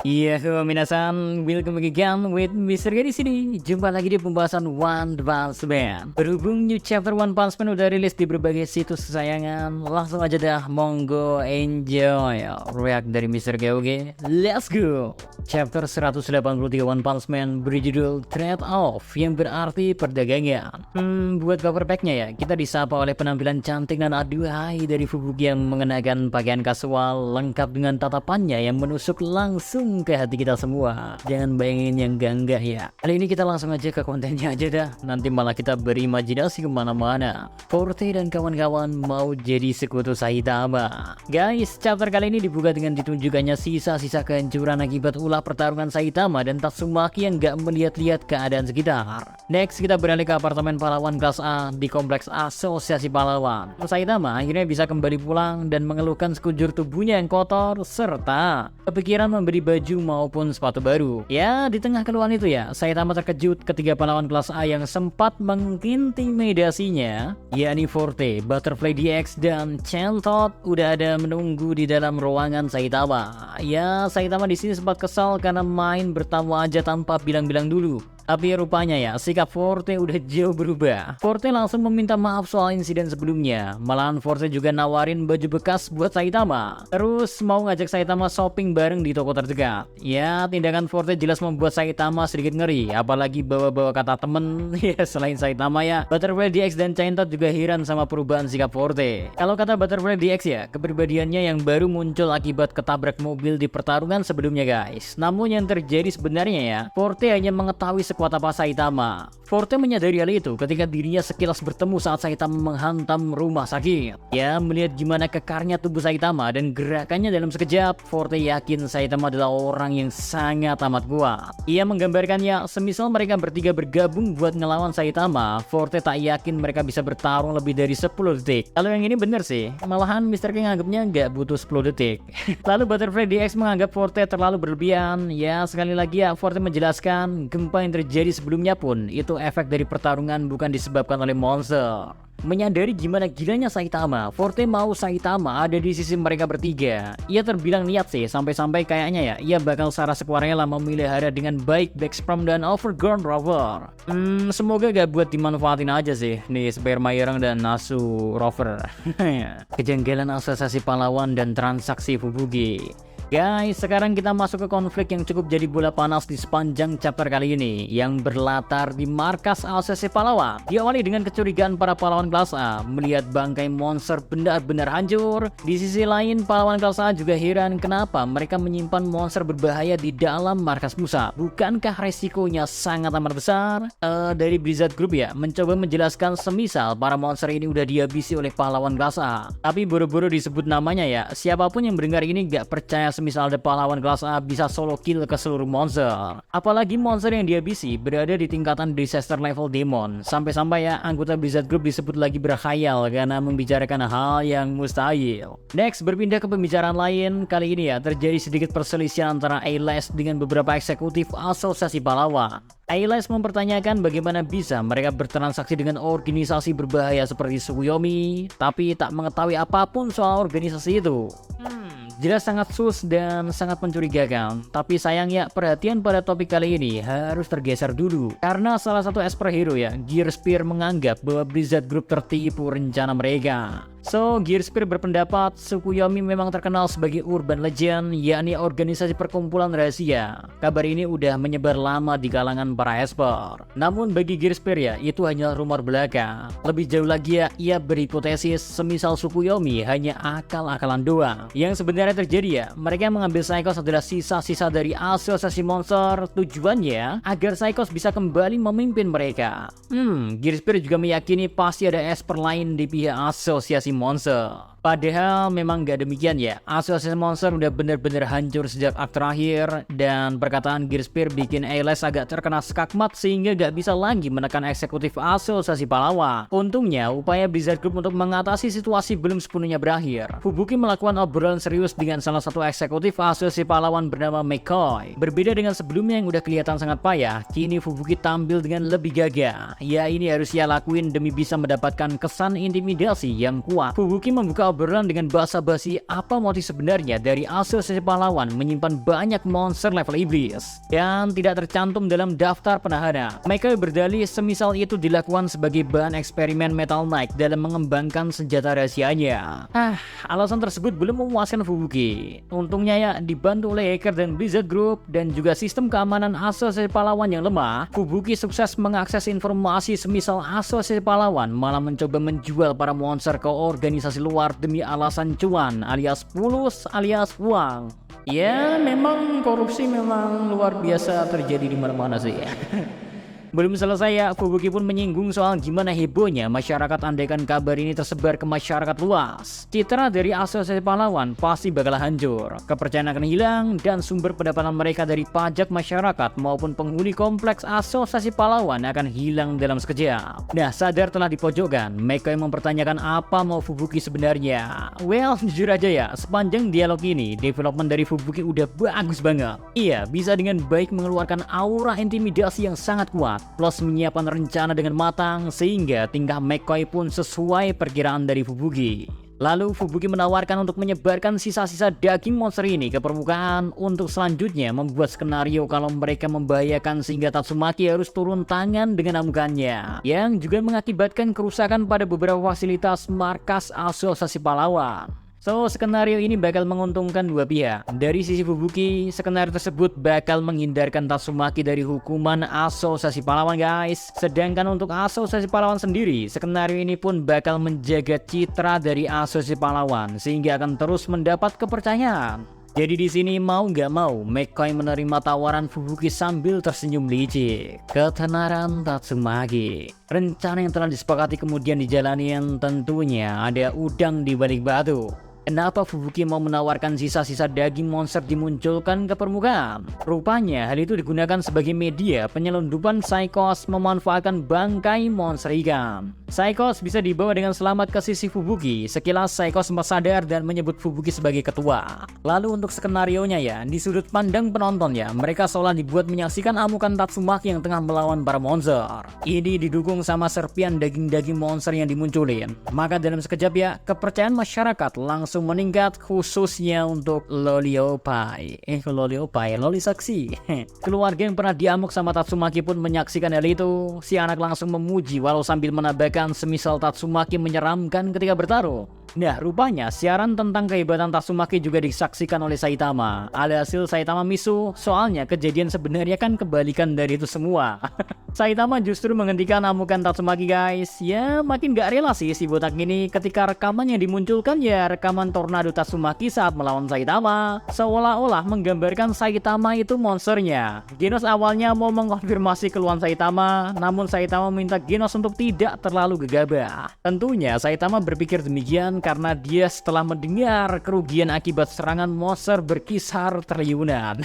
Iya, minasan, welcome back again with Mr. G di sini. Jumpa lagi di pembahasan One Punch Man. Berhubung new chapter One Punch Man udah rilis di berbagai situs kesayangan, langsung aja dah, monggo enjoy react dari Mr. G. Oke, let's go. Chapter 183 One Punch Man berjudul Trade Off, yang berarti perdagangan. Buat cover packnya ya, kita disapa oleh penampilan cantik dan aduhai dari Fubuki yang mengenakan pakaian kasual lengkap dengan tatapannya yang menusuk langsung ke hati kita semua. Jangan bayangin yang enggak ya. Kali ini kita langsung aja ke kontennya aja dah. Nanti malah kita berimajinasi kemana-mana. Forte dan kawan-kawan mau jadi sekutu Saitama. Guys, chapter kali ini dibuka dengan ditunjukkannya sisa-sisa kehancuran akibat ulah pertarungan Saitama dan Tatsumaki yang gak melihat-lihat keadaan sekitar. Next, kita beralih ke apartemen pahlawan kelas A di kompleks Asosiasi Pahlawan. Saitama akhirnya bisa kembali pulang dan mengeluhkan sekujur tubuhnya yang kotor serta kepikiran memberi baju maupun sepatu baru. Ya, di tengah keluhan itu ya, Saitama terkejut ketika pahlawan kelas A yang sempat mengintimidasinya, yakni Forte, Butterfly DX, dan Chantot udah ada menunggu di dalam ruangan Saitama. Ya, Saitama di sini sempat kesal karena main bertamu aja tanpa bilang-bilang dulu. Tapi rupanya ya, sikap Forte udah jauh berubah. Forte langsung meminta maaf soal insiden sebelumnya. Malahan Forte juga nawarin baju bekas buat Saitama. Terus mau ngajak Saitama shopping bareng di toko terdekat. Ya, tindakan Forte jelas membuat Saitama sedikit ngeri. Apalagi bawa-bawa kata temen. Ya, selain Saitama ya, Butterfly DX dan Chaintot juga heran sama perubahan sikap Forte. Kalau kata Butterfly DX ya, kepribadiannya yang baru muncul akibat ketabrak mobil di pertarungan sebelumnya guys. Namun yang terjadi sebenarnya ya, Forte hanya mengetahui kuat apa Saitama. Forte menyadari hal itu ketika dirinya sekilas bertemu saat Saitama menghantam rumah sakit. Ya, melihat gimana kekarnya tubuh Saitama dan gerakannya dalam sekejap, Forte yakin Saitama adalah orang yang sangat amat kuat. Ia menggambarkannya, semisal mereka bertiga bergabung buat ngelawan Saitama, Forte tak yakin mereka bisa bertarung lebih dari 10 detik. Kalau yang ini bener sih, malahan Mr. King anggapnya nggak butuh 10 detik. Lalu Butterfly DX menganggap Forte terlalu berlebihan. Ya, sekali lagi ya, Forte menjelaskan gempa yang terjadi sebelumnya pun itu efek dari pertarungan, bukan disebabkan oleh monster. Menyadari gimana gilanya Saitama, Forte mau Saitama ada di sisi mereka bertiga. Ia terbilang niat sih, sampai-sampai kayaknya ya ia bakal secara sukarela memelihara dengan baik Backstrom dan Overground Rover. Semoga gak buat dimanfaatin aja sih nih sperma Irang dan Nasu Rover. Kejanggalan asosiasi pahlawan dan transaksi Fubuki. Guys, sekarang kita masuk ke konflik yang cukup jadi bola panas di sepanjang chapter kali ini, yang berlatar di markas Asosiasi Pahlawan. Diawali dengan kecurigaan para pahlawan kelas A melihat bangkai monster benar-benar hancur. Di sisi lain, pahlawan kelas A juga heran kenapa mereka menyimpan monster berbahaya di dalam markas pusat. Bukankah resikonya sangat amat besar? Dari Blizzard Group ya, mencoba menjelaskan semisal para monster ini udah dihabisi oleh pahlawan kelas A. Tapi buru-buru disebut namanya ya, siapapun yang mendengar ini gak percaya semisal ada pahlawan kelas A bisa solo kill ke seluruh monster. Apalagi monster yang dihabisi berada di tingkatan disaster level demon. Sampai-sampai ya anggota Blizzard Group disebut lagi berkhayal karena membicarakan hal yang mustahil. Next, berpindah ke pembicaraan lain. Kali ini ya terjadi sedikit perselisihan antara A-List dengan beberapa eksekutif asosiasi pahlawan. A-List mempertanyakan bagaimana bisa mereka bertransaksi dengan organisasi berbahaya seperti Tsukuyomi, tapi tak mengetahui apapun soal organisasi itu. Jelas sangat sus dan sangat mencurigakan. Tapi sayangnya perhatian pada topik kali ini harus tergeser dulu. Karena salah satu superhero ya, Gear Spear, menganggap bahwa Blizzard Group tertipu rencana mereka. So, Gear Spear berpendapat Tsukuyomi memang terkenal sebagai urban legend, yakni organisasi perkumpulan rahasia. Kabar ini udah menyebar lama di kalangan para esper. Namun bagi Gear Spear ya, itu hanya rumor belaka. Lebih jauh lagi ya, ia berhipotesis semisal Tsukuyomi hanya akal-akalan doang. Yang sebenarnya terjadi ya, mereka yang mengambil Psychos adalah sisa-sisa dari asosiasi monster. Tujuannya agar Psychos bisa kembali memimpin mereka. Gear Spear juga meyakini pasti ada esper lain di pihak asosiasi monster. Padahal memang gak demikian ya. Asosiasi monster udah bener-bener hancur sejak akt terakhir, dan perkataan Gear Spear bikin A-List agak terkena skakmat sehingga gak bisa lagi menekan eksekutif asosiasi pahlawan. Untungnya upaya Blizzard Group untuk mengatasi situasi belum sepenuhnya berakhir. Fubuki melakukan obrolan serius dengan salah satu eksekutif asosiasi pahlawan bernama McCoy. Berbeda dengan sebelumnya yang udah kelihatan sangat payah, kini Fubuki tampil dengan lebih gagah. Ya, ini harus ia lakuin demi bisa mendapatkan kesan intimidasi yang kuat pertama, Fubuki membuka obrolan dengan basa-basi apa motif sebenarnya dari asosiasi pahlawan menyimpan banyak monster level iblis yang tidak tercantum dalam daftar penahanan. Mereka berdalih semisal itu dilakukan sebagai bahan eksperimen Metal Knight dalam mengembangkan senjata rahasianya. Alasan tersebut belum memuaskan Fubuki. Untungnya ya, dibantu oleh hacker dan Blizzard Group dan juga sistem keamanan asosiasi pahlawan yang lemah, Fubuki sukses mengakses informasi semisal asosiasi pahlawan malah mencoba menjual para monster ke organisasi luar demi alasan cuan alias pulus alias uang. Ya, memang korupsi memang luar biasa terjadi di mana-mana sih. Belum selesai ya, Fubuki pun menyinggung soal gimana hebohnya masyarakat andaikan kabar ini tersebar ke masyarakat luas. Citra dari asosiasi pahlawan pasti bakal hancur, kepercayaan akan hilang, dan sumber pendapatan mereka dari pajak masyarakat maupun penghuni kompleks asosiasi pahlawan akan hilang dalam sekejap. Nah, sadar telah dipojokkan, Meko yang mempertanyakan apa mau Fubuki sebenarnya. Well, jujur aja ya, sepanjang dialog ini, development dari Fubuki udah bagus banget. Iya, bisa dengan baik mengeluarkan aura intimidasi yang sangat kuat, plus menyiapkan rencana dengan matang sehingga tingkah McCoy pun sesuai perkiraan dari Fubuki. Lalu Fubuki menawarkan untuk menyebarkan sisa-sisa daging monster ini ke permukaan untuk selanjutnya membuat skenario kalau mereka membahayakan sehingga Tatsumaki harus turun tangan dengan amukannya, yang juga mengakibatkan kerusakan pada beberapa fasilitas markas asosiasi pahlawan. So, skenario ini bakal menguntungkan dua pihak. Dari sisi Fubuki, skenario tersebut bakal menghindarkan Tatsumaki dari hukuman asosiasi pahlawan guys. Sedangkan untuk asosiasi pahlawan sendiri, skenario ini pun bakal menjaga citra dari asosiasi pahlawan sehingga akan terus mendapat kepercayaan. Jadi di sini mau nggak mau, McCoy menerima tawaran Fubuki sambil tersenyum licik. Ketenaran Tatsumaki. Rencana yang telah disepakati kemudian dijalani yang tentunya ada udang di balik batu. Kenapa Fubuki mau menawarkan sisa-sisa daging monster dimunculkan ke permukaan? Rupanya hal itu digunakan sebagai media penyelundupan Psychos memanfaatkan bangkai monster ikan. Psychos bisa dibawa dengan selamat ke sisi Fubuki. Sekilas Psychos sempat sadar dan menyebut Fubuki sebagai ketua. Lalu untuk skenarionya ya, di sudut pandang penonton ya, mereka seolah dibuat menyaksikan amukan Tatsumaki yang tengah melawan para monster. Ini didukung sama serpian daging-daging monster yang dimunculin. Maka dalam sekejap ya, kepercayaan masyarakat langsung meningkat, khususnya untuk Loliopai. Loli saksi. Keluarga yang pernah diamuk sama Tatsumaki pun menyaksikan hal itu. Si anak langsung memuji walau sambil menambahkan semisal Tatsumaki menyeramkan ketika bertarung. Nah, rupanya siaran tentang kehebatan Tatsumaki juga disaksikan oleh Saitama. Alhasil Saitama misu, soalnya kejadian sebenarnya kan kebalikan dari itu semua. Saitama justru menghentikan amukan Tatsumaki guys. Ya, makin gak rela sih si botak ini ketika rekaman yang dimunculkan ya rekaman tornado Tatsumaki saat melawan Saitama. Seolah-olah menggambarkan Saitama itu monsternya. Genos awalnya mau mengkonfirmasi keluhan Saitama, namun Saitama minta Genos untuk tidak terlalu gegabah. Tentunya Saitama berpikir demikian karena dia setelah mendengar kerugian akibat serangan monster berkisar triliunan.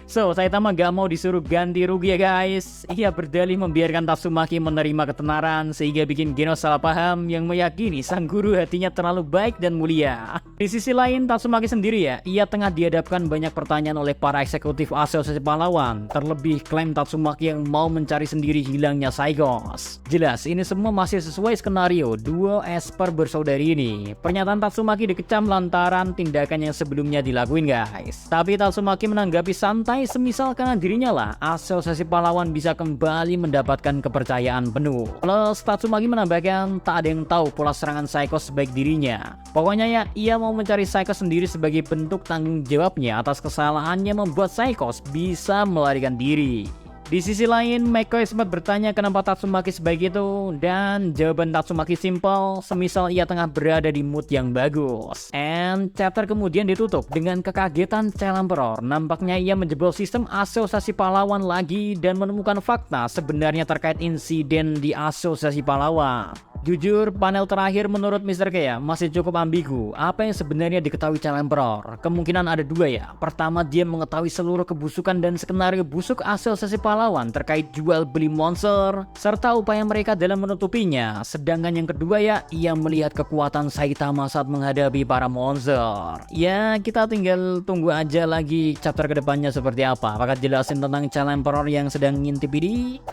So, Saitama gak mau disuruh ganti rugi ya guys. Ia berdalih membiarkan Tatsumaki menerima ketenaran sehingga bikin Genos salah paham yang meyakini sang guru hatinya terlalu baik dan mulia. Di sisi lain, Tatsumaki sendiri ya, ia tengah dihadapkan banyak pertanyaan oleh para eksekutif asosiasi pahlawan. Terlebih klaim Tatsumaki yang mau mencari sendiri hilangnya Psychos. Jelas, ini semua masih sesuai skenario duo Esper bersaudari ini. Pernyataan Tatsumaki dikecam lantaran tindakan yang sebelumnya dilakuin guys. Tapi Tatsumaki menanggapi santai semisal karena dirinya lah asosiasi pahlawan bisa kembali mendapatkan kepercayaan penuh. Plus Tatsumaki menambahkan tak ada yang tahu pola serangan Psychos sebaik dirinya. Pokoknya ya, ia mau mencari Psychos sendiri sebagai bentuk tanggung jawabnya atas kesalahannya membuat Psychos bisa melarikan diri. Di sisi lain, McCoy sempat bertanya kenapa Tatsumaki sebaik itu, dan jawaban Tatsumaki simpel, semisal ia tengah berada di mood yang bagus. And chapter kemudian ditutup dengan kekagetan Emperor. Nampaknya ia menjebol sistem asosiasi pahlawan lagi dan menemukan fakta sebenarnya terkait insiden di asosiasi pahlawan. Jujur, panel terakhir menurut Mr. K ya masih cukup ambigu. Apa yang sebenarnya diketahui Emperor? Kemungkinan ada dua ya. Pertama, dia mengetahui seluruh kebusukan dan skenario busuk asosiasi pahlawan terkait jual beli monster serta upaya mereka dalam menutupinya. Sedangkan yang kedua ya, ia melihat kekuatan Saitama saat menghadapi para monster. Ya, kita tinggal tunggu aja lagi chapter kedepannya seperti apa. Apakah jelasin tentang Emperor yang sedang ngintip ini?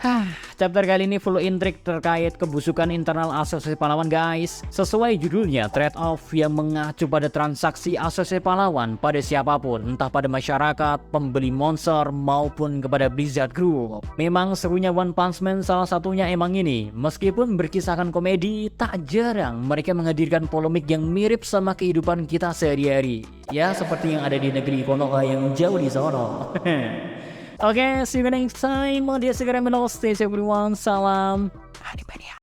Chapter kali ini full intrik terkait kebusukan internal asosiasi pahlawan guys. Sesuai judulnya, trade-off yang mengacu pada transaksi asosiasi pahlawan pada siapapun, entah pada masyarakat, pembeli monster, maupun kepada Blizzard Group. Memang serunya One Punch Man salah satunya emang ini. Meskipun berkisahkan komedi, tak jarang mereka menghadirkan polemik yang mirip sama kehidupan kita sehari-hari. Ya, seperti yang ada di negeri Konoha yang jauh di sono. Oke, see you next time. Mau dia segera menolong. Stay safe everyone. Salam Animania.